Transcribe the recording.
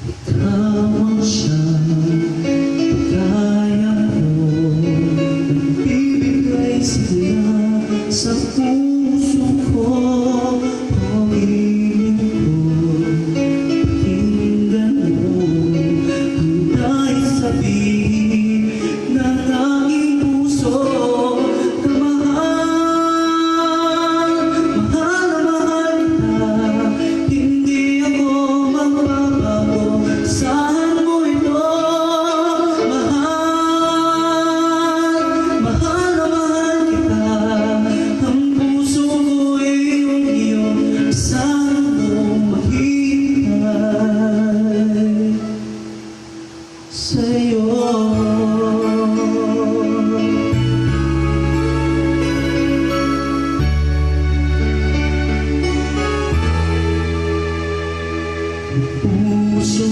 Tama siya, kaya ko nagbibigay sigla sa puso ko. Pag-ibig ko, pakinggan mo, hanggang sabihin ng aking puso na mahal, mahal na mahal kita. Hindi ako magbabago, saan mo ito? Mahal, mahal na mahal kita. Ang puso ko'y iyong saan mo maghihintay sa'yo. Puso